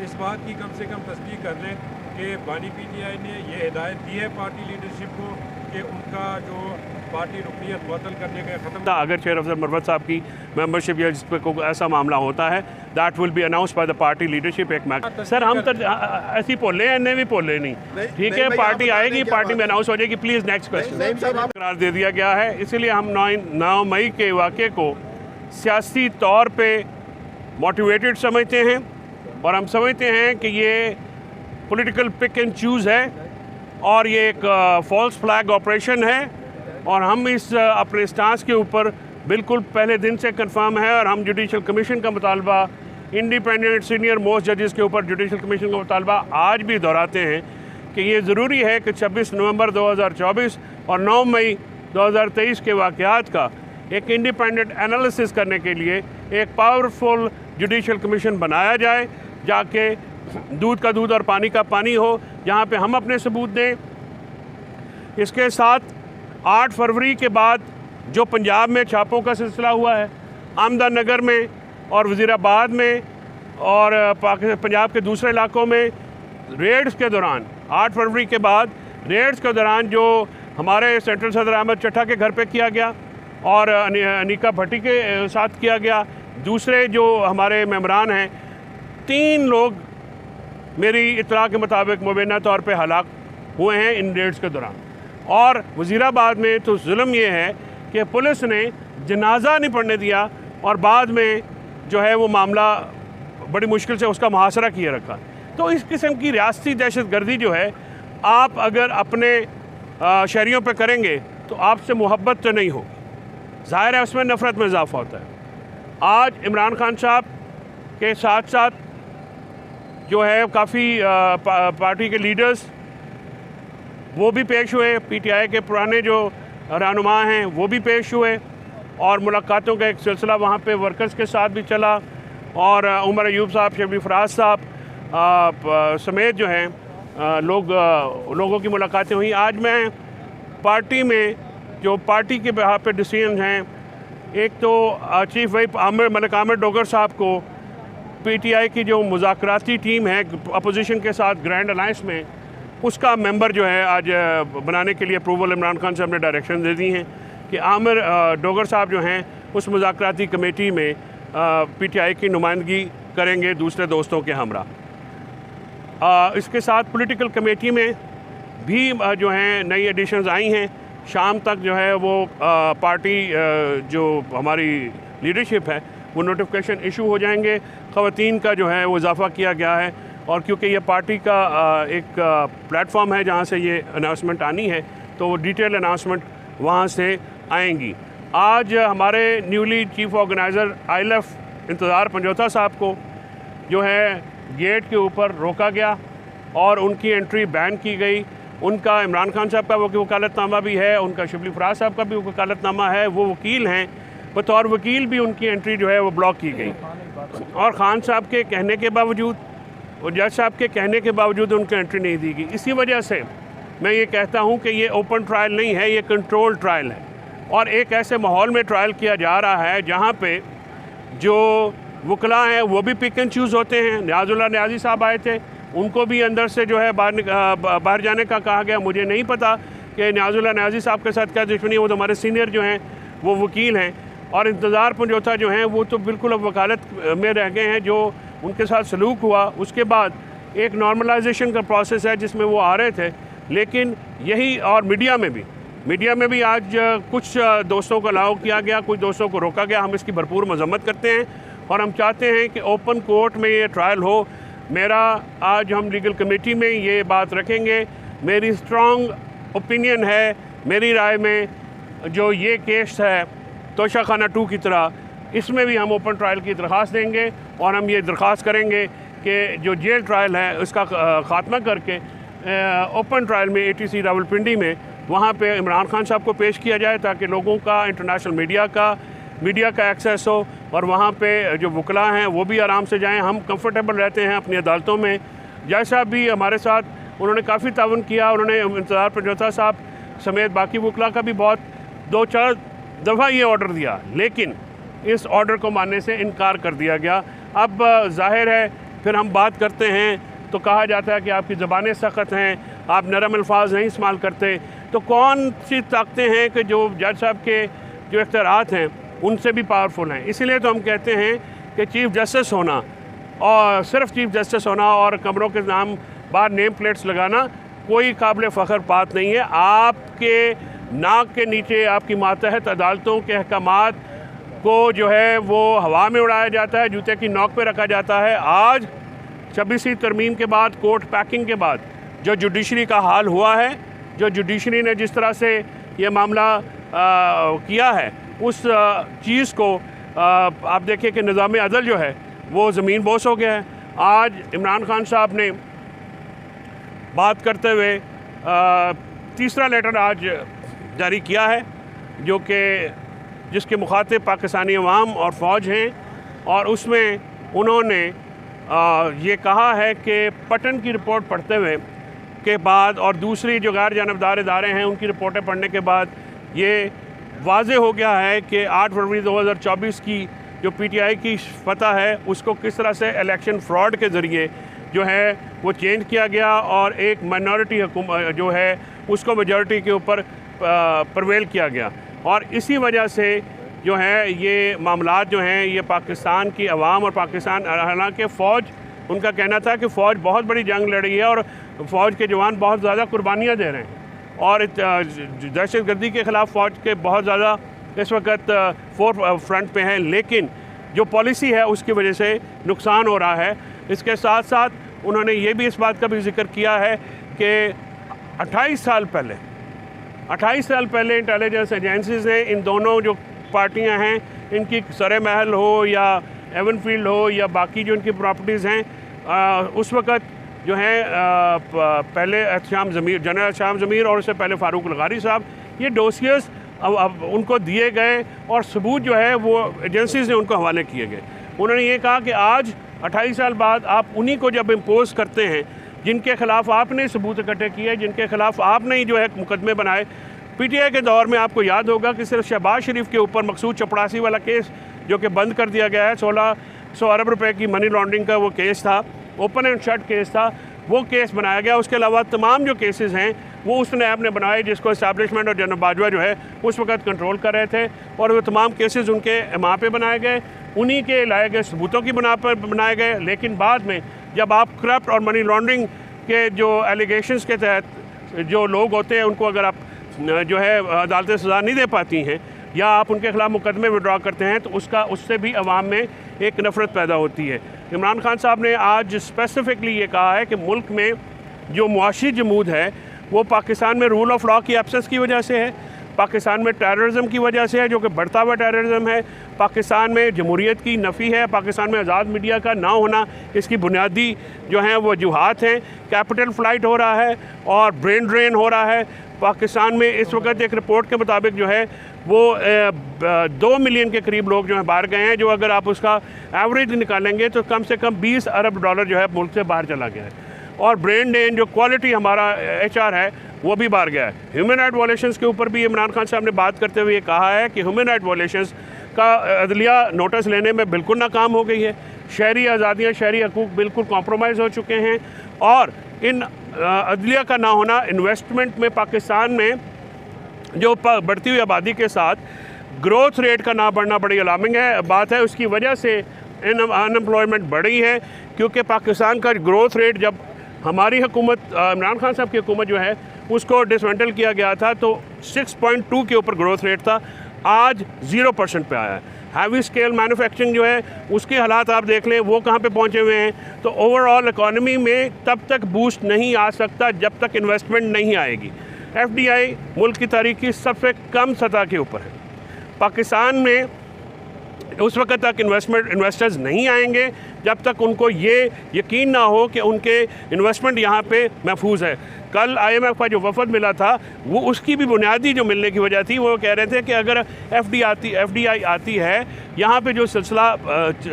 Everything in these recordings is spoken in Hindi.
इस बात की कम से कम तस्दीक कर लें कि बानी पीटीआई ने ये हिदायत दी है पार्टी लीडरशिप को कि उनका जो पार्टी रुकनीत मुअत्तल करने का ख़त्म, अगर शेर अफजल मरवत साहब की मेंबरशिप या जिस पर कोई ऐसा मामला होता है that will be announce by the party leadership. एक सर हम तो ऐसी बोले हैं, इन्हें भी बोले नहीं, ठीक है पार्टी आएगी, पार्टी में अनाउंस हो जाएगी। Please next question. करार दे दिया गया है, इसीलिए हम 9 मई के वाक़े को सियासी तौर पर मोटिवेटेड समझते हैं और हम समझते हैं कि ये पॉलिटिकल पिक एंड चूज़ है और ये एक फॉल्स फ्लैग ऑपरेशन है और हम इस अपने स्टांस के ऊपर बिल्कुल पहले दिन से कंफर्म है और हम जुडिशल कमीशन का मुतालबा, इंडिपेंडेंट सीनियर मोस्ट जजेस के ऊपर जुडिशल कमीशन का मुतालबा आज भी दोहराते हैं कि ये ज़रूरी है कि 26 नवंबर 2024 और 9 मई 2023 के वाक़यात का एक इंडिपेंडेंट एनालिसिस करने के लिए एक पावरफुल जुडिशल कमीशन बनाया जाए, जाके दूध का दूध और पानी का पानी हो, जहाँ पे हम अपने सबूत दें। इसके साथ 8 फरवरी के बाद जो पंजाब में छापों का सिलसिला हुआ है, अहमदनगर में और वज़ीराबाद में और पंजाब के दूसरे इलाकों में रेड्स के दौरान, 8 फरवरी के बाद रेड्स के दौरान जो हमारे सेंट्रल सदर अहमद चट्टा के घर पे किया गया और अनीका भट्टी के साथ किया गया, दूसरे जो हमारे मेंबरान हैं, 3 लोग मेरी इत्तला के मुताबिक मुबैना तौर पे हलाक हुए हैं इन रेड्स के दौरान। और वज़ीराबाद में तो जुल्म ये है कि पुलिस ने जनाजा नहीं पढ़ने दिया और बाद में जो है वो मामला बड़ी मुश्किल से उसका मुहासरा किए रखा। तो इस किस्म की रियासती दहशत गर्दी जो है, आप अगर अपने शहरियों पे करेंगे तो आपसे मोहब्बत तो नहीं हो, ज़ाहिर है उसमें नफ़रत में इजाफ़ा होता है। आज इमरान खान साहब के साथ साथ जो है काफ़ी पार्टी के लीडर्स वो भी पेश हुए, पीटीआई के पुराने जो रहनुमा हैं वो भी पेश हुए और मुलाकातों का एक सिलसिला वहाँ पे वर्कर्स के साथ भी चला और उमर अयूब साहब, शबीर फराज साहब समेत जो हैं लोगों की मुलाकातें हुई। आज मैं पार्टी में जो पार्टी के बिहाफ पे डिसीजन हैं, एक तो चीफ व्हिप मलिक आमिर डोगर साहब को पीटीआई की जो मुज़ाकराती टीम है अपोजिशन के साथ ग्रैंड अलायंस में, उसका मेंबर जो है आज बनाने के लिए अप्रूवल इमरान खान साहब ने डायरेक्शन दे दी हैं कि आमिर डोगर साहब जो हैं उस मुज़ाकराती कमेटी में पीटीआई की नुमाइंदगी करेंगे दूसरे दोस्तों के हमरा। इसके साथ पॉलिटिकल कमेटी में भी जो हैं नई एडिशंस आई हैं। शाम तक जो है वो पार्टी जो हमारी लीडरशिप है वो नोटिफिकेशन इशू हो जाएंगे। ख़वातीन का जो है वो इजाफ़ा किया गया है और क्योंकि ये पार्टी का एक प्लेटफॉर्म है जहाँ से ये अनाउंसमेंट आनी है, तो वो डिटेल अनाउंसमेंट वहाँ से आएंगी। आज हमारे न्यूली चीफ ऑर्गेनाइज़र ILF इंतज़ार पंजोता साहब को जो है गेट के ऊपर रोका गया और उनकी एंट्री बैन की गई। उनका इमरान खान साहब का वकालतनामा भी है, उनका शिबली फराज साहब का भी वकालतनामा है, वो वकील हैं, बतौर वकील भी उनकी एंट्री जो है वो ब्लॉक की गई। और ख़ान साहब के कहने के बावजूद और जज साहब के कहने के बावजूद उनको एंट्री नहीं दी गई। इसी वजह से मैं ये कहता हूँ कि ये ओपन ट्रायल नहीं है, ये कंट्रोल ट्रायल है और एक ऐसे माहौल में ट्रायल किया जा रहा है जहाँ पे जो वकला हैं वो भी पिक एंड चूज़ होते हैं। न्याजुल्लाह न्याजी साहब आए थे, उनको भी अंदर से जो है बाहर जाने का कहा गया। मुझे नहीं पता कि न्याजुल्लाह न्याजी साहब के साथ क्या दुश्मनी है, वो तो हमारे सीनियर जो हैं वो वकील हैं और इंतज़ार पंजोता जो हैं वो तो बिल्कुल अब वकालत में रह गए हैं। जो उनके साथ सलूक हुआ उसके बाद एक नॉर्मलाइजेशन का प्रोसेस है जिसमें वो आ रहे थे, लेकिन यही और मीडिया में भी आज कुछ दोस्तों को अलाउ किया गया, कुछ दोस्तों को रोका गया। हम इसकी भरपूर मजम्मत करते हैं और हम चाहते हैं कि ओपन कोर्ट में ये ट्रायल हो। मेरा आज हम लीगल कमेटी में ये बात रखेंगे। मेरी स्ट्रॉन्ग ओपिनियन है, मेरी राय में जो ये केस है तोशाखाना 2 की तरह, इसमें भी हम ओपन ट्रायल की दरख्वास्त देंगे और हम ये दरख्वास्त करेंगे कि जो जेल ट्रायल है उसका ख़ात्मा करके ओपन ट्रायल में ATC रावलपिंडी में वहाँ पे इमरान खान साहब को पेश किया जाए ताकि लोगों का, इंटरनेशनल मीडिया का एक्सेस हो और वहाँ पे जो वकला हैं वो भी आराम से जाएं। हम कंफर्टेबल रहते हैं अपनी अदालतों में। जज साहब भी हमारे साथ, उन्होंने काफ़ी ताउन किया। उन्होंने इंतज़ार पंजोता साहब समेत बाकी वकला का भी बहुत 2-4 दफ़ा ये ऑर्डर दिया, लेकिन इस ऑर्डर को मानने से इनकार कर दिया गया। अब जाहिर है फिर हम बात करते हैं तो कहा जाता है कि आपकी ज़बानें सख्त हैं, आप नरम अल्फाज नहीं इस्तेमाल करते। तो कौन सी ताकतें हैं कि जो जज साहब के जो इख्तियारात हैं उनसे भी पावरफुल हैं। इसीलिए तो हम कहते हैं कि चीफ़ जस्टिस होना और सिर्फ चीफ़ जस्टिस होना और कमरों के नाम बाहर नेम प्लेट्स लगाना कोई काबिल फ़ख्र बात नहीं है। आपके नाक के नीचे आपकी मातहत अदालतों के अहकामात को जो है वो हवा में उड़ाया जाता है, जूते की नोक पे रखा जाता है। आज 26वीं तरमीम के बाद, कोर्ट पैकिंग के बाद जो जुडिशरी का हाल हुआ है, जो जुडिशरी ने जिस तरह से ये मामला किया है, उस चीज़ को आप देखिए कि निज़ाम अदल जो है वो ज़मीन बोस हो गया है। आज इमरान खान साहब ने बात करते हुए तीसरा लेटर आज जारी किया है जो कि जिसके मुखातिब पाकिस्तानी अवाम और फ़ौज हैं, और उसमें उन्होंने ये कहा है कि पटन की रिपोर्ट पढ़ते हुए के बाद और दूसरी जो गैर जानबदार इदारे हैं उनकी रिपोर्टें पढ़ने के बाद ये वाज़े हो गया है कि 8 फरवरी 2024 की जो PTI की फतह है उसको किस तरह से इलेक्शन फ्रॉड के ज़रिए जो है वो चेंज किया गया और एक माइनॉरिटी हुकूमत जो है उसको मेजॉरिटी के ऊपर प्रवेल किया गया। और इसी वजह से जो है ये मामलात जो हैं ये पाकिस्तान की अवाम और पाकिस्तान, हालांकि फ़ौज, उनका कहना था कि फ़ौज बहुत बड़ी जंग लड़ रही है और फ़ौज के जवान बहुत ज़्यादा कुर्बानियाँ दे रहे हैं और दहशतगर्दी के ख़िलाफ़ फ़ौज के बहुत ज़्यादा इस वक्त फोर फ्रंट पे हैं, लेकिन जो पॉलिसी है उसकी वजह से नुकसान हो रहा है। इसके साथ साथ उन्होंने ये भी इस बात का भी जिक्र किया है कि 28 साल पहले इंटेलिजेंस एजेंसीज़ ने इन दोनों जो पार्टियां हैं इनकी सरे महल हो या एवनफील्ड हो या बाकी जो इनकी प्रॉपर्टीज़ हैं उस वक़्त जो है पहले जनरल एहतशाम ज़मीर और उससे पहले फ़ारूक लगारी साहब, ये डोसियर्स अब उनको दिए गए और सबूत जो है वो एजेंसीज़ ने उनको हवाले किए गए। उन्होंने ये कहा कि आज 28 साल बाद आप उन्हीं को जब इम्पोज करते हैं जिनके ख़िलाफ़ आपने सबूत इकट्ठे किए, जिनके ख़िलाफ़ आपने ही जो है मुकदमे बनाए। PTI के दौर में आपको याद होगा कि सिर्फ शहबाज शरीफ के ऊपर मकसूद चपड़ासी वाला केस जो कि बंद कर दिया गया है, 1600 अरब रुपए की मनी लॉन्ड्रिंग का वो केस था, ओपन एंड शट केस था, वो केस बनाया गया। उसके अलावा तमाम जो केसेस हैं वो उस नैब ने बनाए जिसको इस्टेब्लिशमेंट और जनरल बाजवा जो है उस वक्त कंट्रोल कर रहे थे और वो तमाम केसेस उनके वहाँ पे बनाए गए, उन्हीं के लाए गए सबूतों की बना पर बनाए गए। लेकिन बाद में जब आप करप्ट और मनी लॉन्ड्रिंग के जो एलिगेशंस के तहत जो लोग होते हैं उनको अगर आप जो है अदालतें सज़ा नहीं दे पाती हैं या आप उनके खिलाफ मुकदमे विड्रॉ करते हैं तो उससे भी अवाम में एक नफ़रत पैदा होती है। इमरान खान साहब ने आज स्पेसिफिकली ये कहा है कि मुल्क में जो मुआशी जमूद है वो पाकिस्तान में रूल ऑफ लॉ की एब्सेंस की वजह से है, पाकिस्तान में टेररिज्म की वजह से है जो कि बढ़ता हुआ टेररिज्म है, पाकिस्तान में जमहूरियत की नफ़ी है, पाकिस्तान में आज़ाद मीडिया का ना होना इसकी बुनियादी जो हैं वो वजूहात हैं। कैपिटल फ्लाइट हो रहा है और ब्रेन ड्रेन हो रहा है। पाकिस्तान में इस वक्त एक रिपोर्ट के मुताबिक जो है वो 2 मिलियन के करीब लोग जो हैं बाहर गए हैं, जो अगर आप उसका एवरेज निकालेंगे तो कम से कम 20 अरब डॉलर जो है मुल्क से बाहर चला गया है। और ब्रेन ड्रेन जो क्वालिटी हमारा HR है वो भी बाहर गया है। ह्यूमन राइट वायलेशंस के ऊपर भी इमरान खान साहब ने बात करते हुए कहा है कि ह्यूमन राइट वायलेशंस का अदलिया नोटिस लेने में बिल्कुल नाकाम हो गई है, शहरी आज़ादियाँ, शहरी हकूक़ बिल्कुल कॉम्प्रोमाइज़ हो चुके हैं और इन अदलिया का ना होना इन्वेस्टमेंट में पाकिस्तान में जो बढ़ती हुई आबादी के साथ ग्रोथ रेट का ना बढ़ना बड़ी अलार्मिंग है बात है। उसकी वजह से अनएम्प्लॉयमेंट बढ़ी है क्योंकि पाकिस्तान का ग्रोथ रेट जब हमारी हुकूमत इमरान खान साहब की हुकूमत जो है उसको डिसमेंटल किया गया था तो 6.2 के ऊपर ग्रोथ रेट था, आज 0% पे आया है। हैवी स्केल मैन्युफैक्चरिंग जो है उसके हालात आप देख लें वो कहाँ पे पहुँचे हुए हैं। तो ओवरऑल इकॉनमी में तब तक बूस्ट नहीं आ सकता जब तक इन्वेस्टमेंट नहीं आएगी। FDI मुल्क की तारीख की सबसे कम सतह के ऊपर है। पाकिस्तान में उस वक्त तक इन्वेस्टर्स नहीं आएंगे जब तक उनको ये यकीन ना हो कि उनके इन्वेस्टमेंट यहाँ पे महफूज है। कल IMF का जो वफद मिला था वो उसकी भी बुनियादी जो मिलने की वजह थी वो कह रहे थे कि अगर FDI आती है यहाँ पे जो सिलसिला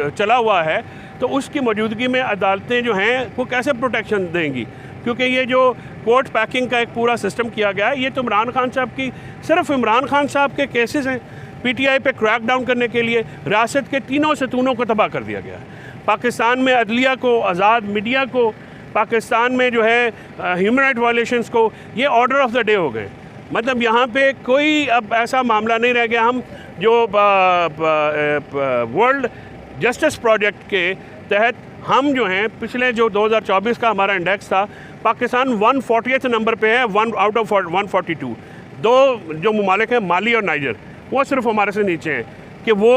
चला हुआ है तो उसकी मौजूदगी में अदालतें जो हैं वो कैसे प्रोटेक्शन देंगी, क्योंकि ये जो कोर्ट पैकिंग का एक पूरा सिस्टम किया गया है ये तो इमरान खान साहब की सिर्फ इमरान खान साहब के केसेस हैं। PTI पे क्रैक डाउन करने के लिए रियासत के तीनों सतूनों को तबाह कर दिया गया है। पाकिस्तान में अदलिया को, आज़ाद मीडिया को, पाकिस्तान में जो है ह्यूमन राइट वायलेशंस को, ये ऑर्डर ऑफ द डे हो गए। मतलब यहाँ पे कोई अब ऐसा मामला नहीं रह गया। हम जो वर्ल्ड जस्टिस प्रोजेक्ट के तहत हम जो हैं पिछले जो 2024 का हमारा इंडेक्स था, पाकिस्तान 140th नंबर पे है, 1 आउट ऑफ 142। दो जो ममालिक हैं माली और नाइजर, वो सिर्फ हमारे से नीचे हैं कि वो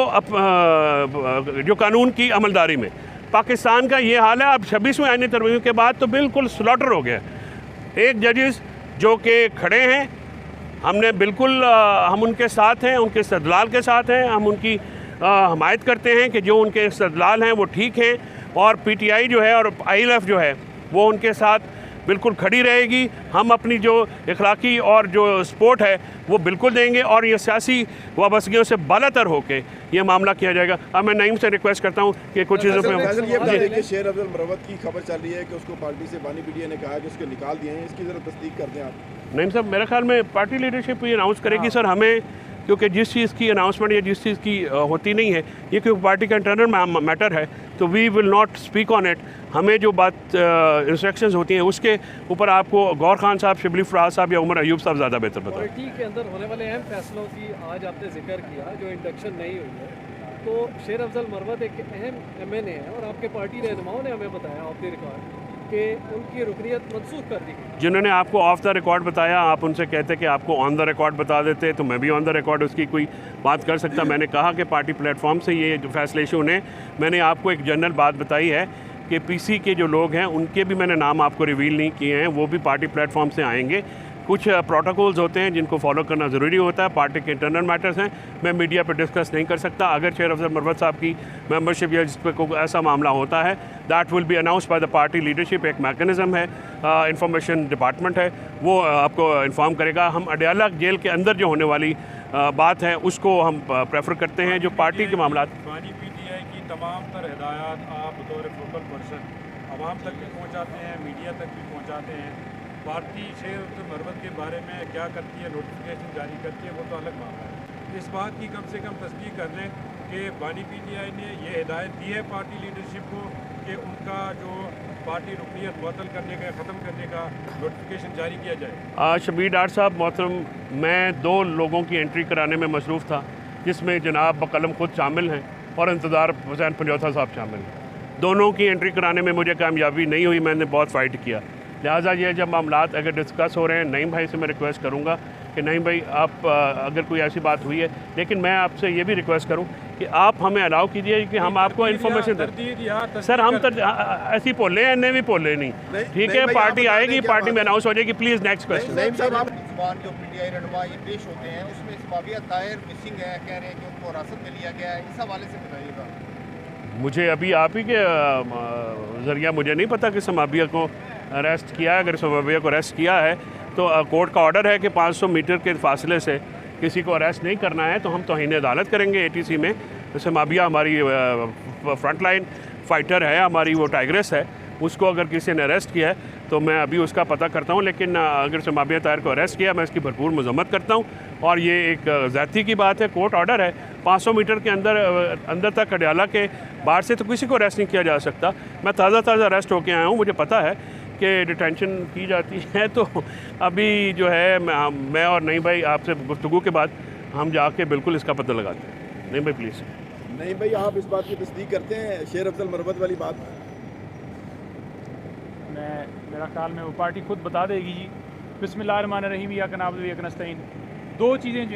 जो कानून की अमलदारी में। पाकिस्तान का ये हाल है। अब 26वें आईनी तरमीम के बाद तो बिल्कुल स्लॉटर हो गया। एक जजेस जो कि खड़े हैं, हमने बिल्कुल हम उनके साथ हैं, उनके इस्तदलाल के साथ हैं, हम उनकी हमायत करते हैं कि जो उनके इस्तदलाल हैं वो ठीक हैं, और पीटीआई जो है और ILF जो है वो उनके साथ बिल्कुल खड़ी रहेगी। हम अपनी जो इखलाकी और जो सपोर्ट है वो बिल्कुल देंगे, और ये सियासी वाबस्तगियों से बालातर होकर ये मामला किया जाएगा। अब मैं नईम से रिक्वेस्ट करता हूँ कि कुछ चीज़ों पे शेर अफजल मरवत की खबर चल रही है कि उसको पार्टी से बानी पीटीआई ने कहा कि उसको निकाल दिए हैं, इसकी ज़रा तस्दीक कर दें आप। नईम साहब, मेरे ख्याल में पार्टी लीडरशिप ये अनाउंस करेगी सर। हमें क्योंकि जिस चीज़ की अनाउंसमेंट या जिस चीज़ की होती नहीं है, ये क्योंकि पार्टी का इंटरनल मैटर है, तो we will not speak on it. हमें जो बात इंस्ट्रक्शंस होती हैं उसके ऊपर आपको गौर खान साहब, शिबली फराज साहब या उमर अयूब साहब ज़्यादा बेहतर बताएं। पार्टी के अंदर होने वाले अहम फैसलों की आज आपने जिक्र किया, जो इंडक्शन नहीं हुई है, तो शेर अफजल मरवत एक अहम MNA है, और आपके पार्टी रहनुमाओं ने हमें बताया ऑफ द रिकॉर्ड कि उनकी रुकनियत मंसूख कर दी गई। जिन्होंने आपको ऑफ द रिकॉर्ड बताया, आप उनसे कहते कि आपको ऑन द रिकॉर्ड बता देते, तो मैं भी ऑन द रिकॉर्ड उसकी कोई बात कर सकता। मैंने कहा कि पार्टी प्लेटफॉर्म से ये जो फैसले इशू ने, मैंने आपको एक जनरल बात बताई है कि PC के जो लोग हैं उनके भी मैंने नाम आपको रिवील नहीं किए हैं, वो भी पार्टी प्लेटफॉर्म से आएंगे। कुछ प्रोटोकॉल्स होते हैं जिनको फॉलो करना ज़रूरी होता है, पार्टी के इंटरनल मैटर्स हैं, मैं मीडिया पर डिस्कस नहीं कर सकता। अगर शेर अफजल मरवत साहब की मेंबरशिप या जिस पर कोई ऐसा मामला होता है, that will be announced by the party leadership. एक मैकेनिज़्म है, इंफॉर्मेशन डिपार्टमेंट है, वो आपको इन्फॉर्म करेगा। हम अडयाला जेल के अंदर जो होने वाली बात है उसको हम प्रेफर करते हैं। जो पार्टी के मामला, बानी पीटीआई की तमाम तर हिदायत आप बतौर फोकल पर्सन आवाम तक भी पहुँचाते हैं, मीडिया तक भी पहुँचाते हैं। पार्टी शेर अफजल मरवत के बारे में क्या करती है, नोटिफिकेशन जारी करती है, वो तो अलग मामला है। इस बात की कम से कम तस्दीक कर लें कि बानी पीटीआई ने ये हिदायत दी है पार्टी लीडरशिप को कि उनका जो पार्टी रुकनियत मुअत्तल करने का, ख़त्म करने का नोटिफिकेशन जारी किया जाए। शबीर डार साहब मोहतरम, मैं 2 लोगों की एंट्री कराने में मसरूफ़ था, जिसमें जनाब बकलम खुद शामिल हैं और इंतज़ार हुसैन पंजौथा साहब शामिल हैं। दोनों की एंट्री कराने में मुझे कामयाबी नहीं हुई, मैंने बहुत फ़ाइट किया। लिहाजा ये जब मामलात अगर डिस्कस हो रहे हैं, नईम भाई से मैं रिक्वेस्ट करूँगा कि नईम भाई आप अगर कोई ऐसी बात हुई है, लेकिन मैं आपसे ये भी रिक्वेस्ट करूँ कि आप हमें अलाउ कीजिए कि हम आपको इन्फॉर्मेशन दें। सर हम तो ऐसी बोले हैं, भी बोले नहीं, ठीक है। पार्टी आएगी, पार्टी में अनाउंस हो जाएगी। Please next question. जो पीटीआई रहनुमा ये पेश होते हैं उसमें समाविया ताहिर मिसिंग है, कह रहे हैं कि उनको हिरासत में लिया गया है, इस हवाले से बताइएगा। मुझे अभी आप ही के ज़रिया मुझे नहीं पता कि समाविया को अरेस्ट किया है। अगर समाविया को अरेस्ट किया है तो कोर्ट का ऑर्डर है कि 500 मीटर के फासले से किसी को अरेस्ट नहीं करना है, तो हम तौहीन अदालत करेंगे ATC में। तो समाविया हमारी फ्रंट लाइन फाइटर है, हमारी वो टाइग्रेस है, उसको अगर किसी ने अरेस्ट किया है तो मैं अभी उसका पता करता हूँ। लेकिन अगर समाविया ताहिर को अरेस्ट किया, मैं इसकी भरपूर मजम्मत करता हूँ, और ये एक ज़्यादती की बात है। कोर्ट ऑर्डर है 500 मीटर के अंदर तक अडयाला के बाहर से तो किसी को अरेस्ट नहीं किया जा सकता। मैं ताज़ा अरेस्ट होकर आया हूँ, मुझे पता है कि डिटेंशन की जाती है। तो अभी जो है मैं और नईम भाई आपसे गुफ्तगू के बाद हम जाके बिल्कुल इसका पता लगाते हैं। नईम भाई प्लीज़। नहीं भाई, आप इस बात की तस्दीक करते हैं शेर अफजल मरवत वाली बात? मेरा ख्याल में वो पार्टी खुद बता देगी जी। बिस्मिल्लाहिर्रहमानिर्रहीम, इय्याका नअबुदु व इय्याका नस्तईन। 2 चीज़ें जो